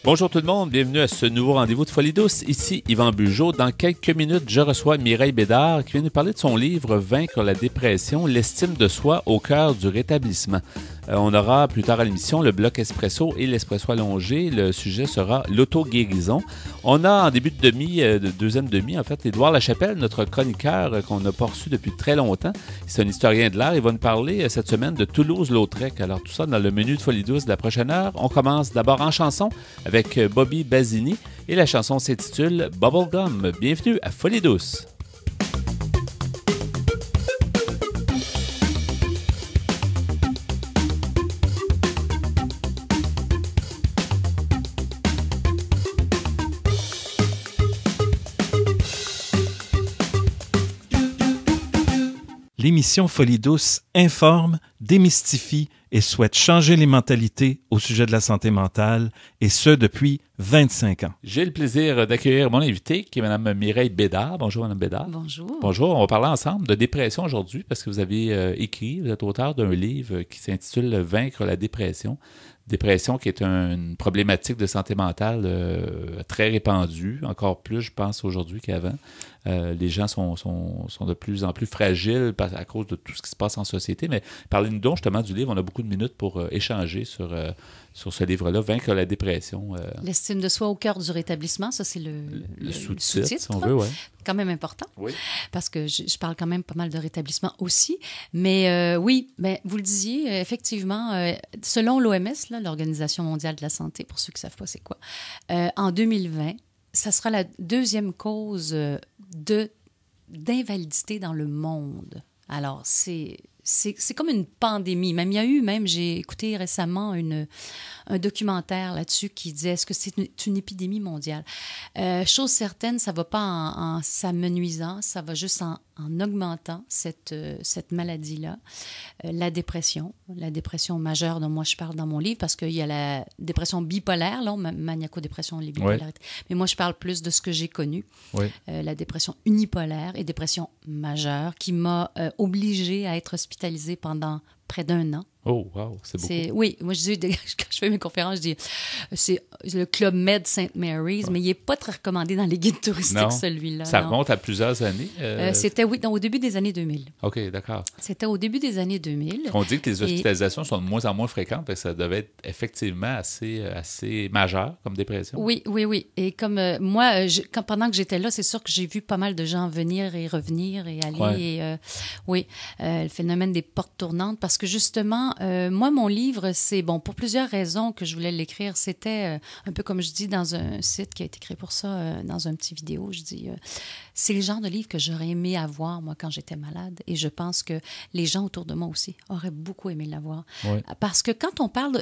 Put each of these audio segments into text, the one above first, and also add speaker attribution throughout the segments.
Speaker 1: Bonjour tout le monde, bienvenue à ce nouveau rendez-vous de Folie douce. Ici Yvan Bugeaud. Dans quelques minutes, je reçois Mireille Bédard qui vient nous parler de son livre « Vaincre la dépression, l'estime de soi au cœur du rétablissement ». On aura plus tard à l'émission le bloc espresso et l'espresso allongé. Le sujet sera l'auto-guérison. On a en début de deuxième demi, en fait, Édouard Lachapelle, notre chroniqueur qu'on n'a pas reçu depuis très longtemps. C'est un historien de l'art. Il va nous parler cette semaine de Toulouse-Lautrec. Alors tout ça dans le menu de Folie douce de la prochaine heure. On commence d'abord en chanson avec Bobby Basini et la chanson s'intitule Bubblegum. Bienvenue à Folie douce.
Speaker 2: L'émission Folie douce informe, démystifie et souhaite changer les mentalités au sujet de la santé mentale, et ce depuis 25 ans.
Speaker 1: J'ai le plaisir d'accueillir mon invité, qui est Mme Mireille Bédard. Bonjour, Mme Bédard.
Speaker 3: Bonjour.
Speaker 1: Bonjour, on va parler ensemble de dépression aujourd'hui, parce que vous avez écrit, vous êtes auteur d'un livre qui s'intitule « Vaincre la dépression ». Dépression qui est une problématique de santé mentale très répandue, encore plus, je pense, aujourd'hui qu'avant. Les gens sont de plus en plus fragiles à cause de tout ce qui se passe en société. Mais parlez-nous donc justement du livre. On a beaucoup de minutes pour échanger sur ce livre-là, « Vaincre la dépression ».
Speaker 3: L'estime de soi au cœur du rétablissement, ça c'est le sous-titre,
Speaker 1: si on veut, ouais.
Speaker 3: Quand même important,
Speaker 1: oui.
Speaker 3: Parce que je parle quand même pas mal de rétablissement aussi. Mais oui, ben, vous le disiez, effectivement, selon l'OMS, l'Organisation mondiale de la santé, pour ceux qui ne savent pas c'est quoi, en 2020, ça sera la deuxième cause d'invalidité dans le monde. Alors, c'est comme une pandémie. J'ai écouté récemment un documentaire là-dessus qui disait est-ce que c'est une épidémie mondiale? Chose certaine, ça ne va pas en s'amenuisant, ça va juste en augmentant cette maladie-là. La dépression majeure dont moi je parle dans mon livre, parce qu'il y a la dépression bipolaire, là, maniaco-dépression, les bipolarités. Oui. Mais moi, je parle plus de ce que j'ai connu.
Speaker 1: Oui.
Speaker 3: La dépression unipolaire et dépression majeure qui m'a obligée à être hospitalisée pendant près d'1 an.
Speaker 1: Oh, wow, c'est beaucoup.
Speaker 3: Oui, moi, je dis, quand je fais mes conférences, je dis, c'est le Club Med St. Mary's, mais il n'est pas très recommandé dans les guides touristiques,
Speaker 1: non.
Speaker 3: Celui-là.
Speaker 1: Ça remonte à plusieurs années?
Speaker 3: C'était, au début des années 2000.
Speaker 1: OK, d'accord.
Speaker 3: C'était au début des années 2000.
Speaker 1: On dit que les hospitalisations sont de moins en moins fréquentes, parce que ça devait être effectivement assez majeur comme dépression.
Speaker 3: Oui. Et comme moi, pendant que j'étais là, c'est sûr que j'ai vu pas mal de gens venir et revenir et aller.
Speaker 1: Ouais.
Speaker 3: Le phénomène des portes tournantes, parce que justement, moi, mon livre, c'est, bon, pour plusieurs raisons que je voulais l'écrire. C'était un peu comme je dis dans un site qui a été créé pour ça, dans un petit vidéo, je dis, c'est le genre de livre que j'aurais aimé avoir, moi, quand j'étais malade. Et je pense que les gens autour de moi aussi auraient beaucoup aimé l'avoir.
Speaker 1: Ouais.
Speaker 3: Parce que quand on parle...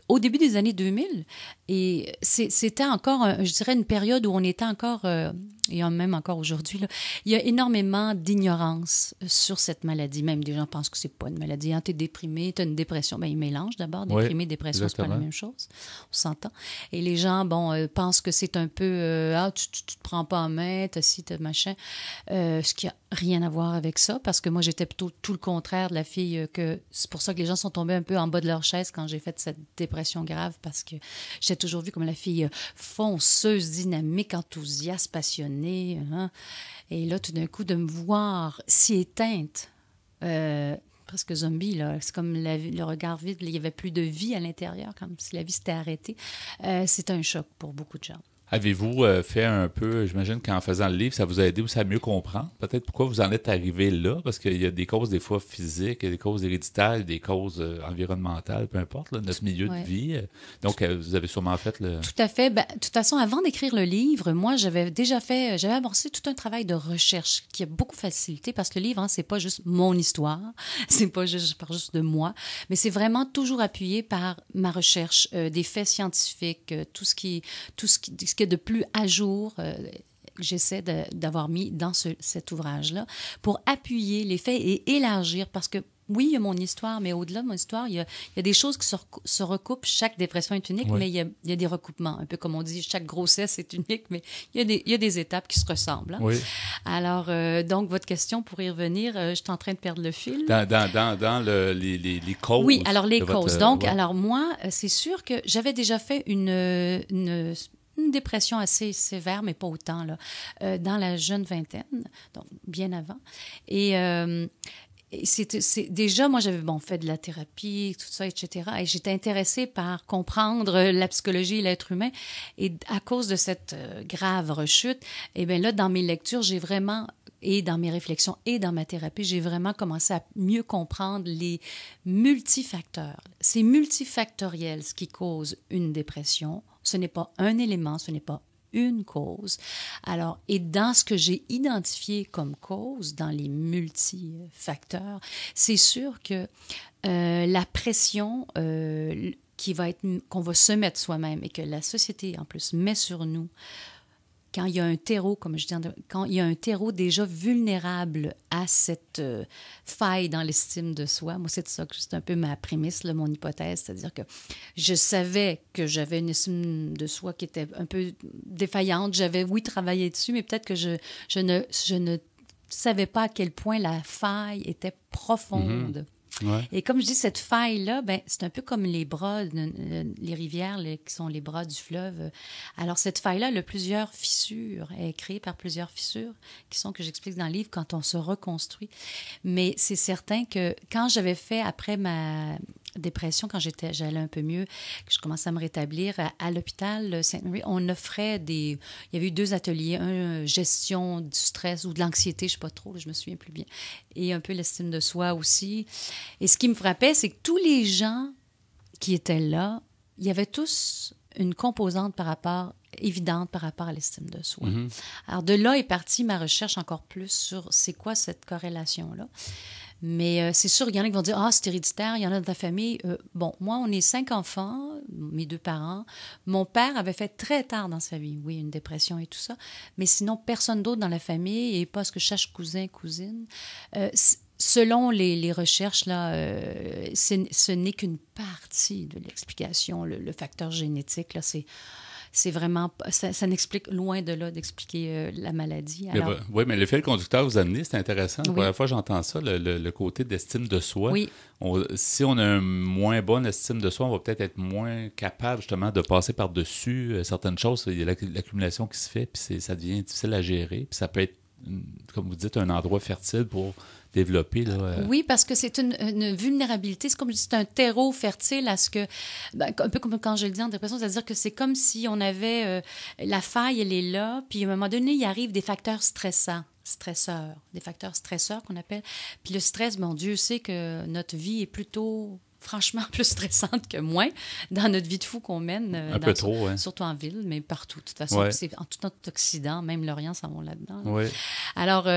Speaker 3: au début des années 2000, et c'était encore, je dirais, une période où on était encore, et même encore aujourd'hui, là, il y a énormément d'ignorance sur cette maladie. Même des gens pensent que c'est pas une maladie. Tu es déprimé, tu as une dépression. Bien, ils mélangent d'abord. Déprimé, dépression, c'est pas la même chose. On s'entend. Et les gens, pensent que c'est un peu, tu te prends pas en main, t'as ci, t'as machin. Ce qui a rien à voir avec ça, parce que moi, j'étais plutôt tout le contraire de la fille que... C'est pour ça que les gens sont tombés un peu en bas de leur chaise quand j'ai fait cette dépression grave, parce que j'étais toujours vue comme la fille fonceuse, dynamique, enthousiaste, passionnée. Hein? Et là, tout d'un coup, de me voir si éteinte, presque zombie, là. C'est comme le regard vide, il n'y avait plus de vie à l'intérieur, comme si la vie s'était arrêtée. C'est un choc pour beaucoup de gens.
Speaker 1: Avez-vous fait un peu, j'imagine qu'en faisant le livre, ça vous a aidé aussi à mieux comprendre peut-être pourquoi vous en êtes arrivé là, parce qu'il y a des causes des fois physiques, il y a des causes héréditaires, des causes environnementales, peu importe, là, notre milieu de vie. Donc, vous avez sûrement fait le...
Speaker 3: Tout à fait. De toute façon, avant d'écrire le livre, moi, j'avais amorcé tout un travail de recherche qui a beaucoup facilité, parce que le livre, c'est pas juste mon histoire, c'est pas juste, je parle juste de moi, mais c'est vraiment toujours appuyé par ma recherche, des faits scientifiques, tout ce qui est de plus à jour, j'essaie d'avoir mis dans cet ouvrage-là pour appuyer les faits et élargir, parce que Oui, il y a mon histoire, mais au-delà de mon histoire, il y a des choses qui se recoupent. Chaque dépression est unique, mais il y a des recoupements. Un peu comme on dit, chaque grossesse est unique, mais il y a des étapes qui se ressemblent. Hein.
Speaker 1: Oui.
Speaker 3: Alors, donc, votre question, pour y revenir, je suis en train de perdre le fil.
Speaker 1: Dans les causes.
Speaker 3: Oui, alors les causes. Donc,
Speaker 1: ouais.
Speaker 3: alors moi, c'est sûr que j'avais déjà fait une dépression assez sévère, mais pas autant, là, dans la jeune vingtaine, donc bien avant. Et déjà, moi, j'avais fait de la thérapie, tout ça, etc. Et j'étais intéressée par comprendre la psychologie et l'être humain. Et à cause de cette grave rechute, eh bien là, dans mes lectures, j'ai vraiment, et dans mes réflexions et dans ma thérapie, j'ai vraiment commencé à mieux comprendre les multifacteurs. C'est multifactoriel ce qui cause une dépression. Ce n'est pas un élément, ce n'est pas une cause. Alors, et dans ce que j'ai identifié comme cause, dans les multifacteurs, c'est sûr que la pression qu'on va se mettre soi-même et que la société, en plus, met sur nous, quand il y a un terreau, comme je dis, quand il y a un terreau déjà vulnérable à cette faille dans l'estime de soi, moi, c'est ça que c'est un peu ma prémisse, là, mon hypothèse, c'est-à-dire que je savais que j'avais une estime de soi qui était un peu défaillante. J'avais, oui, travaillé dessus, mais peut-être que je ne savais pas à quel point la faille était profonde.
Speaker 1: Ouais.
Speaker 3: Et comme je dis, cette faille-là, ben, c'est un peu comme les bras, les rivières qui sont les bras du fleuve. Alors, cette faille-là, elle a plusieurs fissures. Elle est créée par plusieurs fissures qui sont, que j'explique dans le livre, quand on se reconstruit. Mais c'est certain que quand j'avais fait, après ma dépression, quand j'allais un peu mieux, que je commençais à me rétablir, à l'hôpital Sainte-Marie, on offrait il y avait eu 2 ateliers, un gestion du stress ou de l'anxiété, je ne sais pas trop, je me souviens plus bien, et un peu l'estime de soi aussi. Et ce qui me frappait, c'est que tous les gens qui étaient là, il y avait tous une composante évidente par rapport à l'estime de soi. Mm-hmm. Alors de là est partie ma recherche encore plus sur c'est quoi cette corrélation-là. Mais c'est sûr, il y en a qui vont dire « Ah, c'est héréditaire, il y en a dans ta famille. » Bon, moi, on est 5 enfants, mes 2 parents. Mon père avait fait très tard dans sa vie, oui, une dépression et tout ça. Mais sinon, personne d'autre dans la famille, et pas ce que je cherche cousin, cousine. Selon les recherches, là, ce n'est qu'une partie de l'explication. Le facteur génétique, là, c'est vraiment... Ça n'explique, loin de là, d'expliquer la maladie. Alors,
Speaker 1: oui, mais le fil conducteur que vous amenez, c'est intéressant.
Speaker 3: Oui.
Speaker 1: La première fois que j'entends ça, le côté d'estime de soi.
Speaker 3: Oui.
Speaker 1: Si on a une moins bonne estime de soi, on va peut-être être moins capable, justement, de passer par-dessus certaines choses. Il y a l'accumulation qui se fait, puis ça devient difficile à gérer. Puis ça peut être, comme vous dites, un endroit fertile pour développer. Là,
Speaker 3: Oui, parce que c'est une vulnérabilité. C'est comme c'est un terreau fertile à ce que... Ben, un peu comme quand je le dis en dépression, c'est-à-dire que c'est comme si on avait... la faille, elle est là, puis à un moment donné, il arrive des facteurs stresseurs, des facteurs stresseurs qu'on appelle. Puis le stress, bon, Dieu sait que notre vie est plutôt... franchement plus stressante que moins dans notre vie de fou qu'on mène.
Speaker 1: Un peu trop, oui.
Speaker 3: Surtout en ville, mais partout. De toute façon,
Speaker 1: ouais.
Speaker 3: C'est en tout notre Occident, même l'Orient s'en vont là-dedans. Là.
Speaker 1: Oui.
Speaker 3: Alors,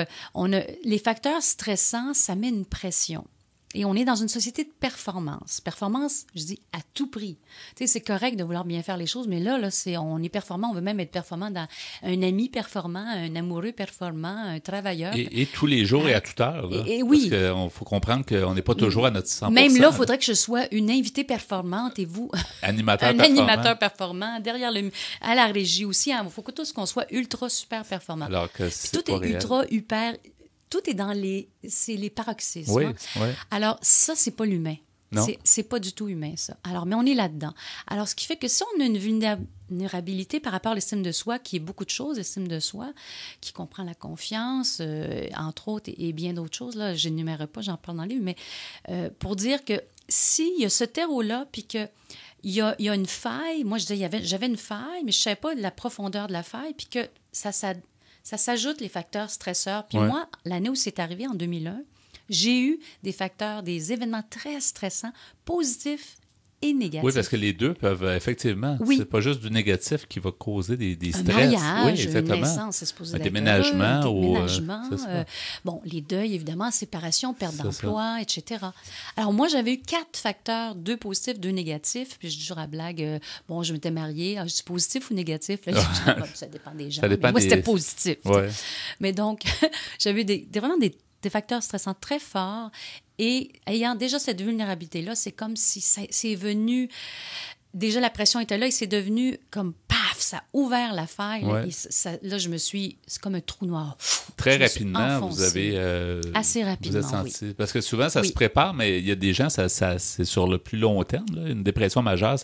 Speaker 3: les facteurs stressants, ça met une pression. Et on est dans une société de performance. Performance, je dis, à tout prix. Tu sais, c'est correct de vouloir bien faire les choses, mais là, on est performant. On veut même être performant dans un ami performant, un amoureux performant, un travailleur.
Speaker 1: Et tous les jours et à toute heure. Là,
Speaker 3: et oui.
Speaker 1: Parce qu'il faut comprendre qu'on n'est pas toujours à notre 100%.
Speaker 3: Même là, il faudrait que je sois une invitée performante et vous, animateur performant. Derrière à la régie aussi, il faut que tous qu'on soit ultra super performant.
Speaker 1: Alors que c'est
Speaker 3: tout est réel. Ultra, hyper... Tout est dans c'est les paroxysmes.
Speaker 1: Oui,
Speaker 3: hein?
Speaker 1: oui.
Speaker 3: Alors, ça, c'est pas l'humain.
Speaker 1: Non.
Speaker 3: C'est pas du tout humain, ça. Alors, mais on est là-dedans. Alors, ce qui fait que si on a une vulnérabilité par rapport à l'estime de soi, qui est beaucoup de choses, l'estime de soi, qui comprend la confiance, entre autres, et bien d'autres choses, là, je n'énumérerai pas, j'en parle dans le livre, mais pour dire que s'il y a ce terreau-là, puis que il y a une faille, moi, je disais, j'avais une faille, mais je ne savais pas de la profondeur de la faille, puis que ça s'ajoute les facteurs stresseurs. Puis moi, l'année où c'est arrivé, en 2001, j'ai eu des événements très stressants, positifs et négatifs.
Speaker 1: Oui, parce que les deux peuvent, effectivement, c'est pas juste du négatif qui va causer des stress.
Speaker 3: Un mariage,
Speaker 1: oui,
Speaker 3: une naissance, c'est supposé être
Speaker 1: déménagement.
Speaker 3: Bon, les deuils, évidemment, séparation, perte d'emploi, etc. Alors moi, j'avais eu 4 facteurs, 2 positifs, 2 négatifs, puis je dis toujours à blague, bon, je m'étais mariée, je dis positif ou négatif? Là, ça dépend des gens. Moi, c'était positif.
Speaker 1: Ouais.
Speaker 3: Mais donc, j'avais vraiment des des facteurs stressants très forts. Et ayant déjà cette vulnérabilité-là, c'est comme si c'est venu... Déjà, la pression était là et c'est devenu comme paf, ça a ouvert la faille.
Speaker 1: Ouais.
Speaker 3: Là, je me suis... C'est comme un trou noir.
Speaker 1: Très rapidement, vous avez...
Speaker 3: Assez rapidement,
Speaker 1: vous êtes senti...
Speaker 3: oui.
Speaker 1: Parce que souvent, ça se prépare, mais il y a des gens, c'est sur le plus long terme. Là. Une dépression majeure,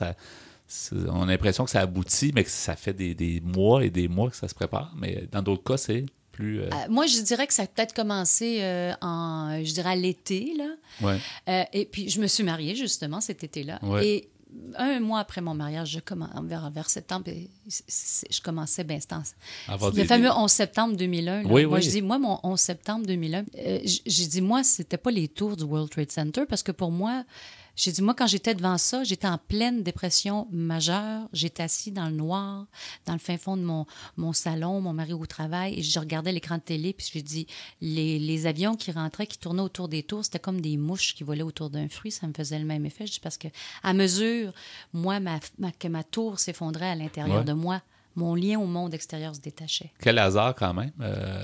Speaker 1: on a l'impression que ça aboutit, mais que ça fait des mois et des mois que ça se prépare. Mais dans d'autres cas, c'est plus...
Speaker 3: moi, je dirais que ça a peut-être commencé je dirais à l'été, là.
Speaker 1: Ouais.
Speaker 3: Et puis, je me suis mariée, justement, cet été-là.
Speaker 1: Ouais.
Speaker 3: Et 1 mois après mon mariage, vers septembre, je commençais, le fameux 11 septembre 2001. Là.
Speaker 1: Oui,
Speaker 3: moi,
Speaker 1: oui.
Speaker 3: je dis, mon 11 septembre 2001, j'ai dit, moi, c'était pas les tours du World Trade Center, parce que pour moi, j'ai dit, moi, quand j'étais devant ça, j'étais en pleine dépression majeure. J'étais assis dans le noir, dans le fin fond de mon salon, mon mari au travail, et je regardais l'écran de télé, puis j'ai dit, les avions qui rentraient, qui tournaient autour des tours, c'était comme des mouches qui volaient autour d'un fruit. Ça me faisait le même effet. Je dis, parce que à mesure, moi, que ma tour s'effondrait à l'intérieur de moi, mon lien au monde extérieur se détachait.
Speaker 1: Quel hasard, quand même,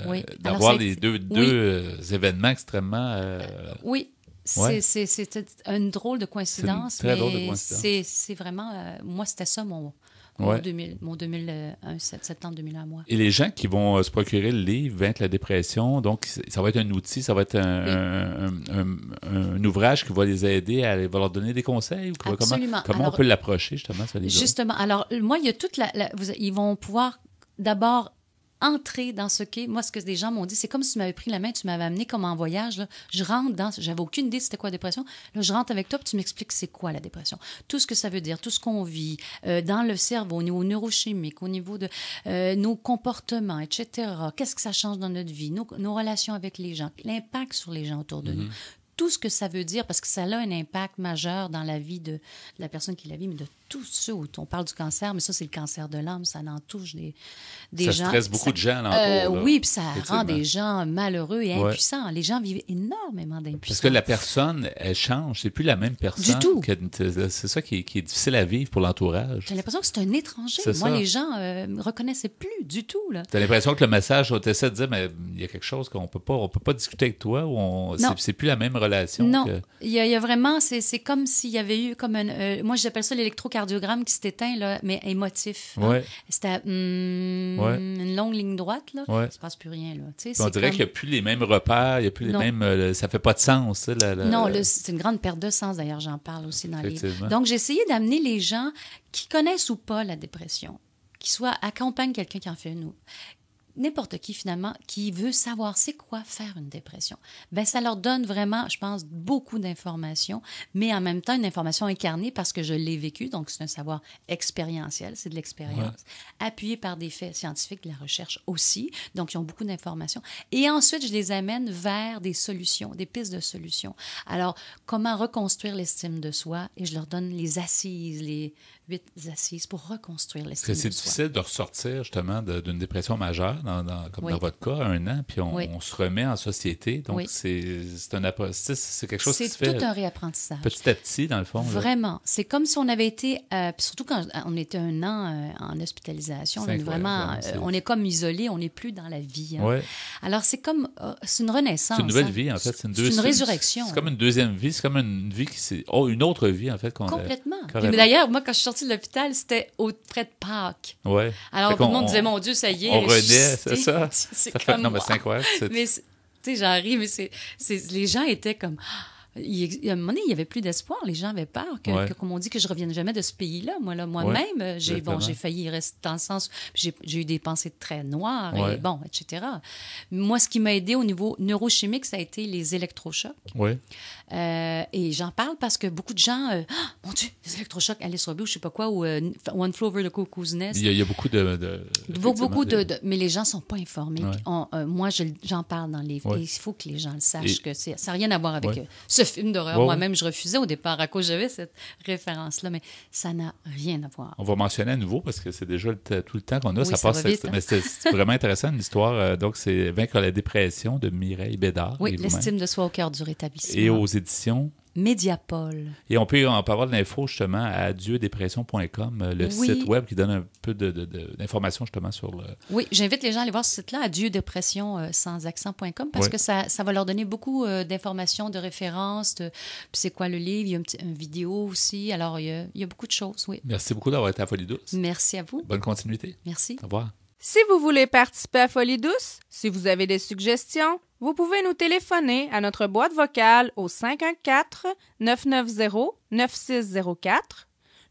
Speaker 3: oui.
Speaker 1: d'avoir
Speaker 3: Alors,
Speaker 1: les deux événements extrêmement...
Speaker 3: Oui. C'était une drôle de coïncidence,
Speaker 1: très drôle de coïncidence.
Speaker 3: C'est vraiment... moi, c'était ça, mon 2001, septembre 2001 moi.
Speaker 1: Et les gens qui vont se procurer le livre Vaincre la dépression, donc ça va être un outil, ça va être un ouvrage qui va les aider, va leur donner des conseils? Ou
Speaker 3: Absolument.
Speaker 1: Comment on peut l'approcher, justement, ce livre?
Speaker 3: Justement. Alors, moi, il y a ils vont pouvoir d'abord entrer dans ce qu'est... Moi, ce que des gens m'ont dit, c'est comme si tu m'avais pris la main, tu m'avais amené comme en voyage. Là. Je rentre dans... J'avais aucune idée c'était quoi la dépression. Là, je rentre avec toi, puis tu m'expliques c'est quoi la dépression. Tout ce que ça veut dire, tout ce qu'on vit dans le cerveau, au niveau neurochimique, au niveau de nos comportements, etc. Qu'est-ce que ça change dans notre vie, nos relations avec les gens, l'impact sur les gens autour de nous. Tout ce que ça veut dire, parce que ça a un impact majeur dans la vie de la personne qui la vit, mais de tous ceux où on parle du cancer, mais ça, c'est le cancer de l'âme, ça en touche des gens.
Speaker 1: Ça stresse beaucoup de gens l'entour.
Speaker 3: Oui, puis ça rend des gens malheureux et impuissants. Les gens vivent énormément d'impuissance.
Speaker 1: Parce que la personne, elle change, c'est plus la même personne.
Speaker 3: Du tout.
Speaker 1: C'est ça qui est difficile à vivre pour l'entourage.
Speaker 3: J'ai l'impression que c'est un étranger. Moi, les gens ne me reconnaissaient plus du tout. Tu
Speaker 1: as l'impression que le message, on essaie de dire, mais il y a quelque chose qu'on peut pas discuter avec toi, ou c'est plus la même relation.
Speaker 3: Non, il y a vraiment, c'est comme s'il y avait eu comme moi j'appelle ça l'électrocardiogramme qui s'est éteint, là, mais émotif.
Speaker 1: Ouais.
Speaker 3: Hein? C'était une longue ligne droite, là.
Speaker 1: Ouais.
Speaker 3: Il ne se passe plus rien, là.
Speaker 1: On dirait qu'il n'y a plus les mêmes repères, il n'y a plus les mêmes... ça fait pas de sens.
Speaker 3: Non, c'est une grande perte de sens, d'ailleurs, j'en parle aussi dans les livres. Donc, j'ai essayé d'amener les gens qui connaissent ou pas la dépression, qui accompagnent quelqu'un qui en fait une, n'importe qui, finalement, qui veut savoir c'est quoi faire une dépression. Bien, ça leur donne vraiment, je pense, beaucoup d'informations, mais en même temps, une information incarnée parce que je l'ai vécu, donc c'est un savoir expérientiel, c'est de l'expérience, appuyé par des faits scientifiques, de la recherche aussi, donc ils ont beaucoup d'informations. Et ensuite, je les amène vers des solutions, des pistes de solutions. Alors, comment reconstruire l'estime de soi? Et je leur donne les assises, les 8 assises pour reconstruire l'estime de soi.
Speaker 1: C'est difficile de ressortir, justement, d'une dépression majeure, comme dans votre cas, 1 an, puis on se remet en société. Donc, c'est quelque chose qui se fait...
Speaker 3: C'est tout un réapprentissage.
Speaker 1: Petit à petit, dans le fond.
Speaker 3: Vraiment. C'est comme si on avait été... surtout quand on était 1 an en hospitalisation. On est comme isolé, on n'est plus dans la vie. Hein. Alors, c'est comme... c'est une renaissance.
Speaker 1: C'est une nouvelle vie, en fait. C'est
Speaker 3: une résurrection.
Speaker 1: C'est comme une deuxième vie. C'est comme une vie qui... une autre vie, en fait.
Speaker 3: Complètement. Mais d'ailleurs, moi, quand je suis sortie de l'hôpital, c'était près de Pâques. Alors, tout le monde disait, mon Dieu, ça y est.
Speaker 1: On renaît, c'est ça?
Speaker 3: Non,
Speaker 1: mais c'est incroyable.
Speaker 3: Mais, tu sais, j'en ris, mais les gens étaient comme... À un moment donné, il n'y avait plus d'espoir. Les gens avaient peur comme on dit, que je ne revienne jamais de ce pays-là. Moi-même, j'ai failli rester dans le sens... J'ai eu des pensées très noires, et etc. Moi, ce qui m'a aidé au niveau neurochimique, ça a été les électrochocs. Et j'en parle parce que beaucoup de gens... mon Dieu, les électrochocs, Alice Robbie ou je ne sais pas quoi, ou One Flew Over the Cuckoo's Nest.
Speaker 1: Il y a beaucoup
Speaker 3: mais les gens ne sont pas informés. Moi, j'en parle dans les livres. Et il faut que les gens le sachent, que ça n'a rien à voir avec ce film d'horreur. Moi-même, je refusais au départ à cause j'avais cette référence-là, mais ça n'a rien à voir.
Speaker 1: On va mentionner à nouveau, parce que c'est déjà tout le temps qu'on a.
Speaker 3: Oui,
Speaker 1: ça passe
Speaker 3: vite,
Speaker 1: mais c'est vraiment intéressant, l'histoire. Donc, c'est Vaincre la dépression de Mireille Bédard.
Speaker 3: Oui, l'estime de soi au cœur du rétablissement.
Speaker 1: Et aux éditions...
Speaker 3: Mediapol.
Speaker 1: Et on peut avoir de l'info justement à adieudépression.com, le site web qui donne un peu d'informations justement sur le...
Speaker 3: Oui, j'invite les gens à aller voir ce site-là, adieudépression sans accent.com, parce que ça va leur donner beaucoup d'informations, de références, puis c'est quoi le livre, il y a une vidéo aussi, alors il y a beaucoup de choses, oui.
Speaker 1: Merci beaucoup d'avoir été à Folie Douce.
Speaker 3: Merci à vous.
Speaker 1: Bonne continuité.
Speaker 3: Merci.
Speaker 1: Au revoir.
Speaker 4: Si vous voulez participer à Folie Douce, si vous avez des suggestions, vous pouvez nous téléphoner à notre boîte vocale au 514-990-9604,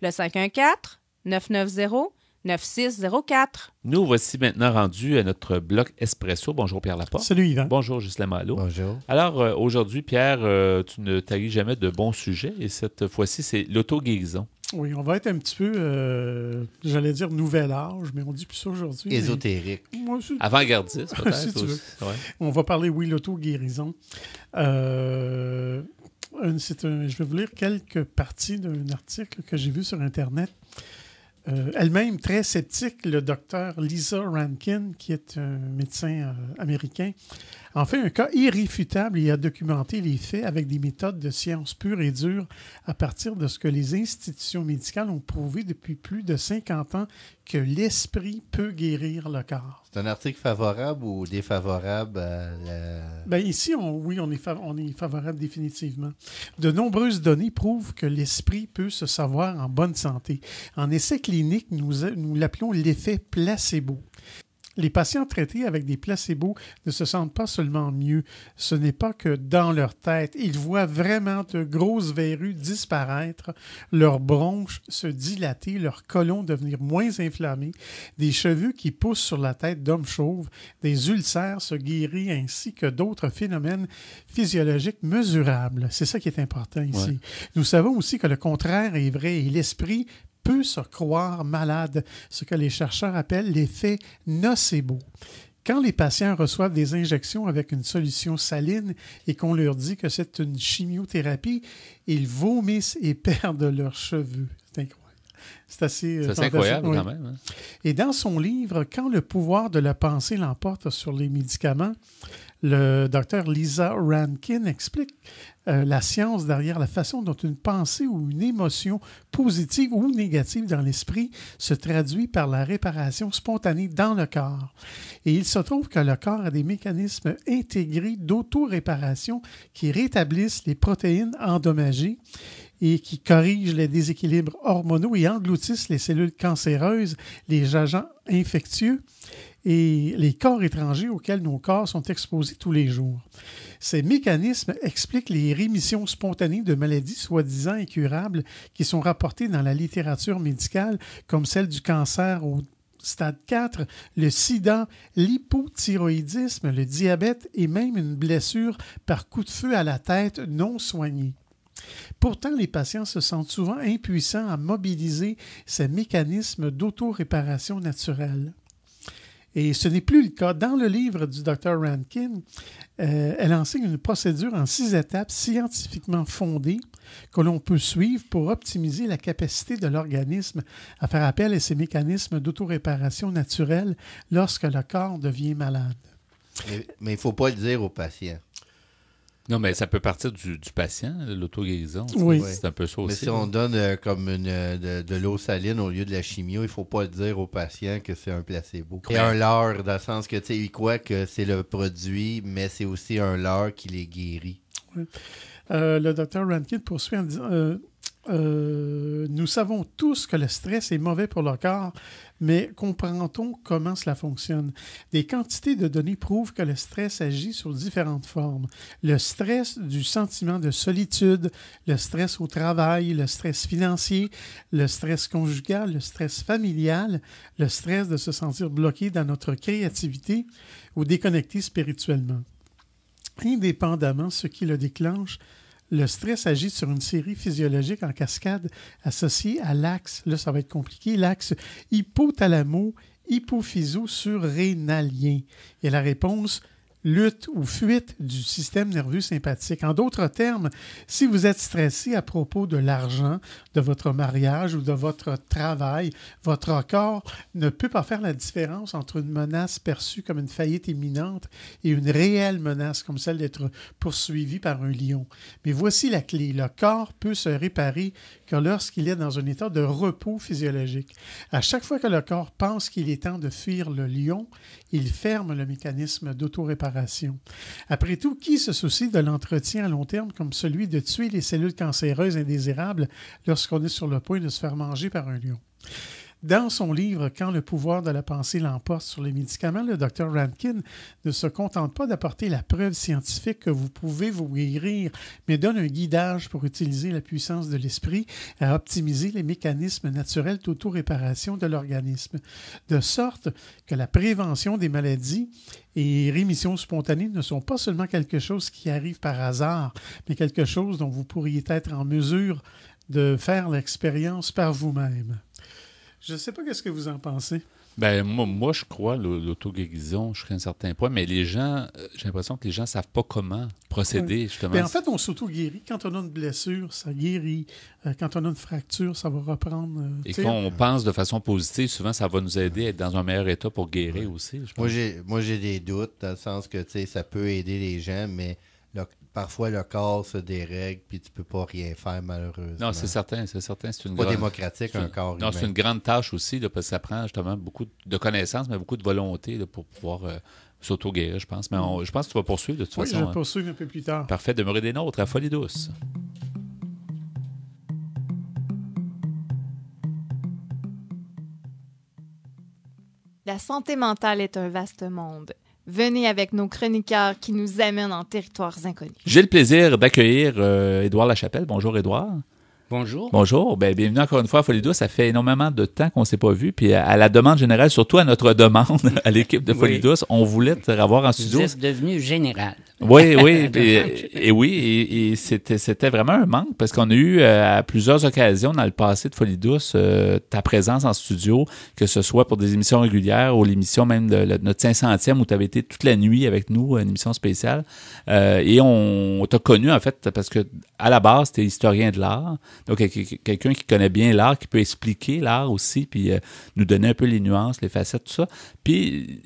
Speaker 4: le 514-990-9604.
Speaker 1: Nous voici maintenant rendus à notre bloc Espresso. Bonjour Pierre Laporte.
Speaker 5: Salut Yvan.
Speaker 1: Bonjour Ghislain Malo.
Speaker 6: Bonjour.
Speaker 1: Alors aujourd'hui, Pierre, tu ne taries jamais de bons sujets et cette fois-ci, c'est l'auto-guérison.
Speaker 5: Oui, on va être un petit peu, j'allais dire nouvel âge, mais on dit plus ça aujourd'hui.
Speaker 6: Ésotérique.
Speaker 5: Moi,
Speaker 1: Avant-gardiste, peut-être.
Speaker 5: Si tu veux.
Speaker 1: Ouais.
Speaker 5: On va parler, oui, l'auto-guérison. Je vais vous lire quelques parties d'un article que j'ai vu sur Internet. Elle-même très sceptique, le docteur Lisa Rankin, qui est un médecin américain, en fait un cas irréfutable et a documenté les faits avec des méthodes de science pure et dure à partir de ce que les institutions médicales ont prouvé depuis plus de 50 ans que l'esprit peut guérir le corps.
Speaker 6: C'est un article favorable ou défavorable à la...
Speaker 5: Bien, ici, on est favorable définitivement. De nombreuses données prouvent que l'esprit peut se savoir en bonne santé. En essai clinique, nous l'appelons l'effet placebo. Les patients traités avec des placebos ne se sentent pas seulement mieux. Ce n'est pas que dans leur tête. Ils voient vraiment de grosses verrues disparaître, leurs bronches se dilater, leur côlon devenir moins inflammé, des cheveux qui poussent sur la tête d'hommes chauves, des ulcères se guérir ainsi que d'autres phénomènes physiologiques mesurables. C'est ça qui est important ici. Ouais. Nous savons aussi que le contraire est vrai et l'esprit peut se croire malade, ce que les chercheurs appellent l'effet nocebo. Quand les patients reçoivent des injections avec une solution saline et qu'on leur dit que c'est une chimiothérapie, ils vomissent et perdent leurs cheveux. C'est incroyable. C'est assez
Speaker 1: incroyable quand même. Hein?
Speaker 5: Et dans son livre « Quand le pouvoir de la pensée l'emporte sur les médicaments », le docteur Lisa Rankin explique la science derrière la façon dont une pensée ou une émotion positive ou négative dans l'esprit se traduit par la réparation spontanée dans le corps. Et il se trouve que le corps a des mécanismes intégrés d'auto-réparation qui rétablissent les protéines endommagées et qui corrigent les déséquilibres hormonaux et engloutissent les cellules cancéreuses, les agents infectieux et les corps étrangers auxquels nos corps sont exposés tous les jours. Ces mécanismes expliquent les rémissions spontanées de maladies soi-disant incurables qui sont rapportées dans la littérature médicale, comme celle du cancer au stade 4, le sida, l'hypothyroïdisme, le diabète et même une blessure par coup de feu à la tête non soignée. Pourtant, les patients se sentent souvent impuissants à mobiliser ces mécanismes d'auto-réparation naturelle. Et ce n'est plus le cas. Dans le livre du Dr. Rankin, elle enseigne une procédure en 6 étapes scientifiquement fondée que l'on peut suivre pour optimiser la capacité de l'organisme à faire appel à ces mécanismes d'auto-réparation naturelle lorsque le corps devient malade.
Speaker 6: Mais il ne faut pas le dire aux patients.
Speaker 1: Non, mais ça peut partir du patient, l'auto-guérison.
Speaker 5: Oui.
Speaker 1: C'est un peu ça aussi.
Speaker 6: Mais si on donne comme de l'eau saline au lieu de la chimio, il ne faut pas le dire aux patients que c'est un placebo. C'est un leurre, dans le sens que, tu sais, ils croient que c'est le produit, mais c'est aussi un leurre qui les guérit.
Speaker 5: Oui. Le Dr. Rankin poursuit en disant nous savons tous que le stress est mauvais pour le corps, mais comprend-on comment cela fonctionne? Des quantités de données prouvent que le stress agit sous différentes formes. Le stress du sentiment de solitude, le stress au travail, le stress financier, le stress conjugal, le stress familial, le stress de se sentir bloqué dans notre créativité ou déconnecté spirituellement. Indépendamment de ce qui le déclenche, le stress agit sur une série physiologique en cascade associée à l'axe, là ça va être compliqué, l'axe hypothalamo-hypophyso-surrénalien. Et la réponse lutte ou fuite du système nerveux sympathique. En d'autres termes, si vous êtes stressé à propos de l'argent, de votre mariage ou de votre travail, votre corps ne peut pas faire la différence entre une menace perçue comme une faillite imminente et une réelle menace comme celle d'être poursuivi par un lion. Mais voici la clé. Le corps peut se réparer que lorsqu'il est dans un état de repos physiologique. À chaque fois que le corps pense qu'il est temps de fuir le lion, il ferme le mécanisme d'autoréparation. Après tout, qui se soucie de l'entretien à long terme comme celui de tuer les cellules cancéreuses indésirables lorsqu'on est sur le point de se faire manger par un lion? Dans son livre « Quand le pouvoir de la pensée l'emporte sur les médicaments », le Dr. Rankin ne se contente pas d'apporter la preuve scientifique que vous pouvez vous guérir, mais donne un guidage pour utiliser la puissance de l'esprit à optimiser les mécanismes naturels d'autoréparation de l'organisme, de sorte que la prévention des maladies et rémissions spontanées ne sont pas seulement quelque chose qui arrive par hasard, mais quelque chose dont vous pourriez être en mesure de faire l'expérience par vous-même. Je ne sais pas qu'est-ce que vous en pensez.
Speaker 1: Ben moi, je crois l'auto-guérison jusqu'à un certain point, mais les gens, j'ai l'impression que les gens ne savent pas comment procéder, justement.
Speaker 5: Ben, en fait, on s'auto-guérit. Quand on a une blessure, ça guérit. Quand on a une fracture, ça va reprendre.
Speaker 1: Et quand on pense de façon positive, souvent, ça va nous aider à être dans un meilleur état pour guérir aussi. Je pense.
Speaker 6: Moi, j'ai des doutes, dans le sens que ça peut aider les gens, mais parfois, le corps se dérègle puis tu peux pas rien faire, malheureusement.
Speaker 1: Non, c'est certain. C'est
Speaker 6: pas démocratique, un corps humain.
Speaker 1: Non, c'est une grande tâche aussi, là, parce que ça prend justement beaucoup de connaissances, mais beaucoup de volonté là, pour pouvoir s'auto-guérir, je pense. Mais je pense que tu vas poursuivre de toute façon.
Speaker 5: Oui, je vais poursuivre un peu plus tard.
Speaker 1: Parfait. Demeurez des nôtres à Folie douce.
Speaker 4: La santé mentale est un vaste monde. Venez avec nos chroniqueurs qui nous amènent en territoires inconnus.
Speaker 1: J'ai le plaisir d'accueillir Édouard Lachapelle. Bonjour, Édouard.
Speaker 7: Bonjour.
Speaker 1: Bonjour. Ben, bienvenue encore une fois à Folie douce. Ça fait énormément de temps qu'on ne s'est pas vu. Puis à la demande générale, surtout à notre demande, à l'équipe de Folie douce, on voulait te revoir en studio.
Speaker 7: Vous êtes devenu général.
Speaker 1: Oui. Et c'était vraiment un manque parce qu'on a eu à plusieurs occasions dans le passé de Folie douce ta présence en studio, que ce soit pour des émissions régulières ou l'émission même de notre 500e où tu avais été toute la nuit avec nous, une émission spéciale. Et on t'a connu en fait parce que à la base, tu es historien de l'art. Donc, quelqu'un qui connaît bien l'art, qui peut expliquer l'art aussi, puis nous donner un peu les nuances, les facettes, tout ça. Puis,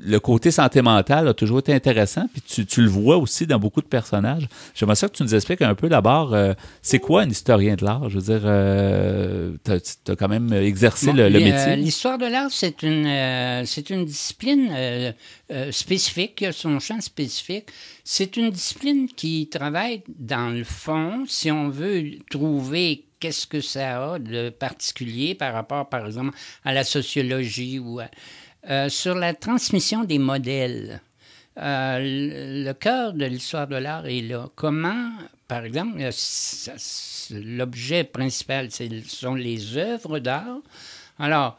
Speaker 1: le côté santé mentale a toujours été intéressant, puis tu le vois aussi dans beaucoup de personnages. J'aimerais ça que tu nous expliques un peu d'abord, c'est quoi un historien de l'art? Je veux dire, tu as quand même exercé le métier.
Speaker 7: L'histoire de l'art, c'est une discipline spécifique, qui a son champ spécifique. C'est une discipline qui travaille dans le fond, si on veut trouver qu'est-ce que ça a de particulier par rapport, par exemple, à la sociologie ou sur la transmission des modèles. Le cœur de l'histoire de l'art est là. Comment, par exemple, l'objet principal, sont les œuvres d'art. Alors,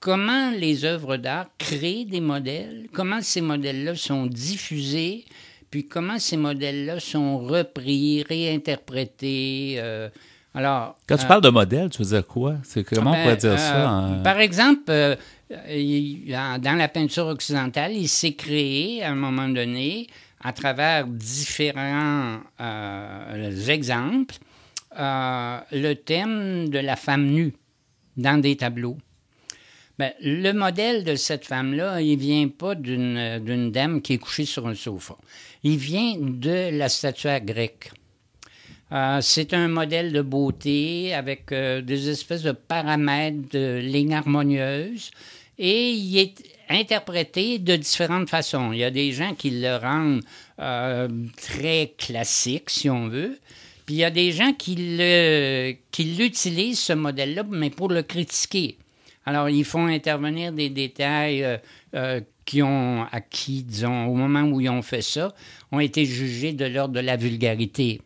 Speaker 7: comment les œuvres d'art créent des modèles, comment ces modèles-là sont diffusés, puis comment ces modèles-là sont repris, réinterprétés.
Speaker 1: Quand tu parles de modèle, tu veux dire quoi? Comment on pourrait dire ça?
Speaker 7: Par exemple, dans la peinture occidentale, il s'est créé, à un moment donné, à travers différents exemples, le thème de la femme nue dans des tableaux. Ben, le modèle de cette femme-là, il ne vient pas d'une dame qui est couchée sur un sofa. Il vient de la statuaire grecque. C'est un modèle de beauté avec des espèces de paramètres, de lignes harmonieuses, et il est interprété de différentes façons. Il y a des gens qui le rendent très classique, si on veut, puis il y a des gens qui l'utilisent, ce modèle-là, mais pour le critiquer. Alors, ils font intervenir des détails qui, disons, au moment où ils ont fait ça, ont été jugés de l'ordre de la vulgarité.